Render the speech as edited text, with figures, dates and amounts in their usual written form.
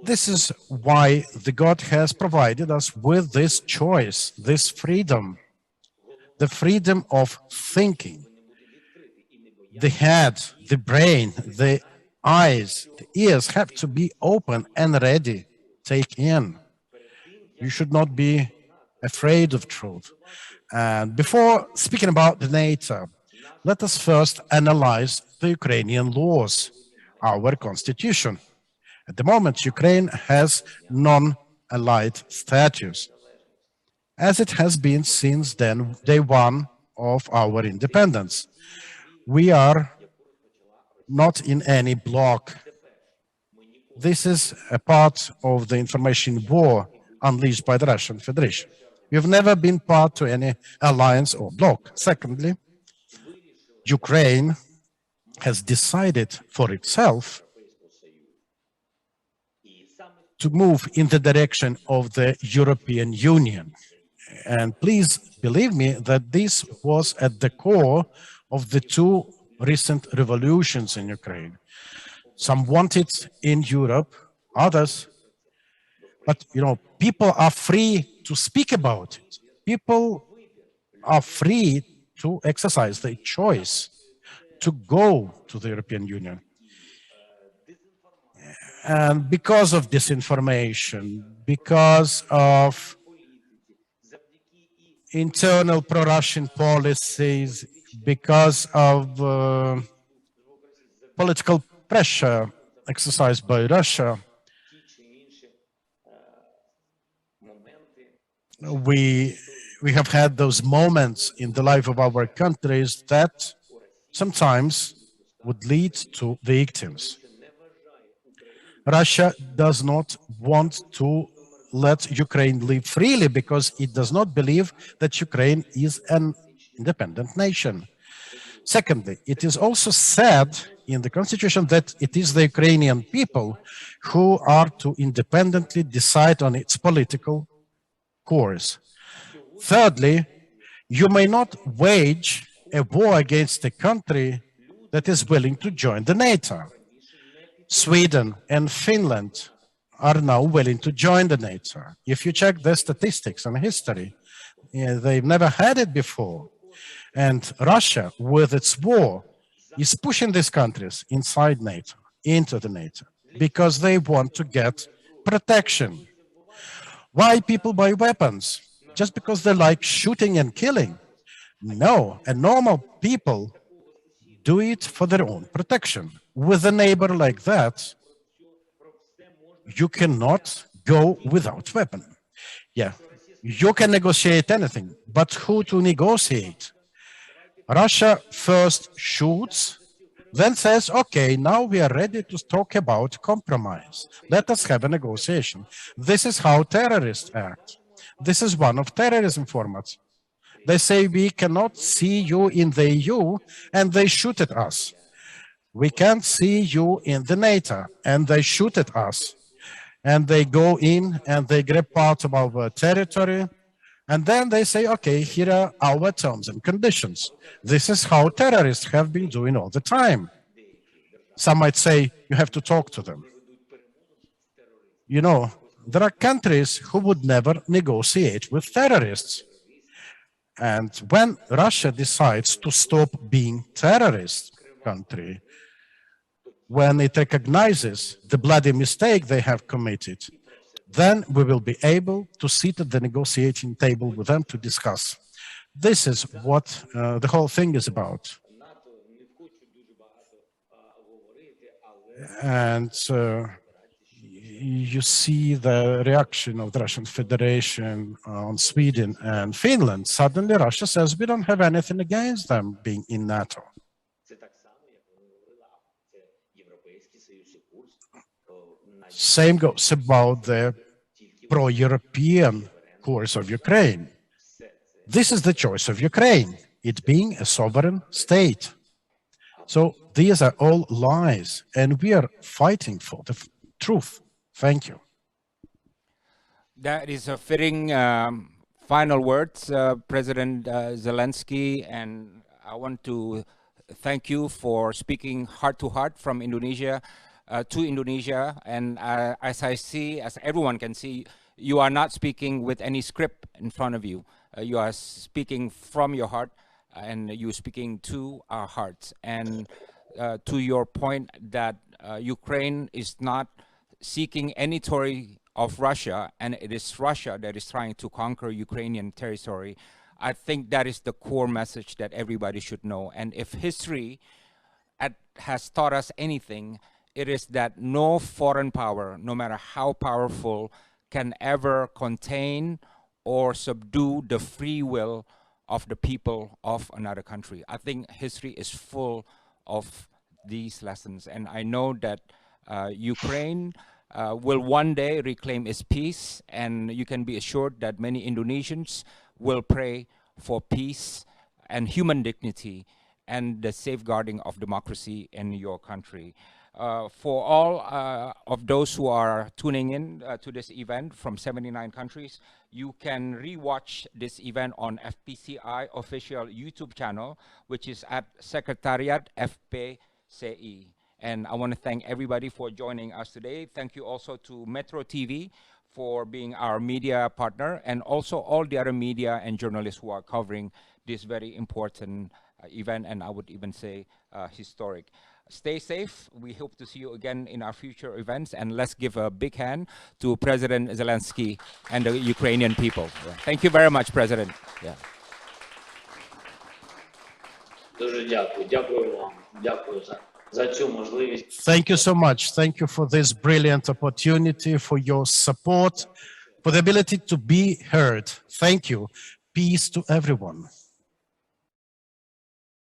This is why the God has provided us with this choice, this freedom, the freedom of thinking. The head, the brain, the eyes, the ears have to be open and ready, take in. You should not be afraid of truth. And before speaking about the NATO, let us first analyze the Ukrainian laws, our constitution. At the moment, Ukraine has non-allied status, as it has been since day one of our independence. We are not in any bloc. This is a part of the information war unleashed by the Russian Federation. We have never been part to any alliance or bloc. Secondly, Ukraine has decided for itself to move in the direction of the European Union. And please believe me that this was at the core of the two recent revolutions in Ukraine. Some want it in Europe, others, but people are free to speak about it. People are free to exercise their choice to go to the European Union. And because of disinformation, because of internal pro-Russian policies, because of political pressure exercised by Russia, we have had those moments in the life of our countries that sometimes would lead to victims. Russia does not want to let Ukraine live freely because it does not believe that Ukraine is an independent nation. Secondly, it is also said in the constitution that it is the Ukrainian people who are to independently decide on its political course. Thirdly, you may not wage a war against a country that is willing to join the NATO. Sweden and Finland are now willing to join the NATO. If you check their statistics and history, they've never had it before. And Russia, with its war, is pushing these countries inside NATO, into the NATO, because they want to get protection. Why people buy weapons? Just because they like shooting and killing? No, and normal people do it for their own protection. With a neighbor like that, you cannot go without weapon. Yeah, you can negotiate anything, but who to negotiate? Russia first shoots, then says, okay, now we are ready to talk about compromise. Let us have a negotiation. This is how terrorists act. This is one of terrorism formats. They say we cannot see you in the EU, and they shoot at us. We can't see you in the NATO, and they shoot at us. And they go in and they grab part of our territory. And then they say, okay, here are our terms and conditions. This is how terrorists have been doing all the time. Some might say you have to talk to them. There are countries who would never negotiate with terrorists. And when Russia decides to stop being a terrorist country, when it recognizes the bloody mistake they have committed, then we will be able to sit at the negotiating table with them to discuss. This is what the whole thing is about. And you see the reaction of the Russian Federation on Sweden and Finland. Suddenly Russia says we don't have anything against them being in NATO. Same goes about the pro-European course of Ukraine. This is the choice of Ukraine, it being a sovereign state. So these are all lies, and we are fighting for the truth. Thank you. That is a fitting final words, President Zelensky, and I want to thank you for speaking heart to heart from Indonesia. to Indonesia. And as I see, as everyone can see, you are not speaking with any script in front of you. You are speaking from your heart, and you're speaking to our hearts. And to your point that Ukraine is not seeking any territory of Russia, and it is Russia that is trying to conquer Ukrainian territory, I think that is the core message that everybody should know. And if history has taught us anything, it is that no foreign power, no matter how powerful, can ever contain or subdue the free will of the people of another country. I think history is full of these lessons, and I know that Ukraine will one day reclaim its peace, and you can be assured that many Indonesians will pray for peace and human dignity and the safeguarding of democracy in your country. For all of those who are tuning in to this event from 79 countries, you can rewatch this event on FPCI official YouTube channel, which is at Secretariat FPCI. And I want to thank everybody for joining us today. Thank you also to Metro TV for being our media partner, and also all the other media and journalists who are covering this very important event, and I would even say historic. Stay safe. We hope to see you again in our future events, and let's give a big hand to President Zelensky and the Ukrainian people. Yeah. Thank you very much, President. Yeah. Дуже дякую. Дякую вам. Дякую за цю можливість. Thank you so much. Thank you for this brilliant opportunity, for your support, for the ability to be heard. Thank you. Peace to everyone.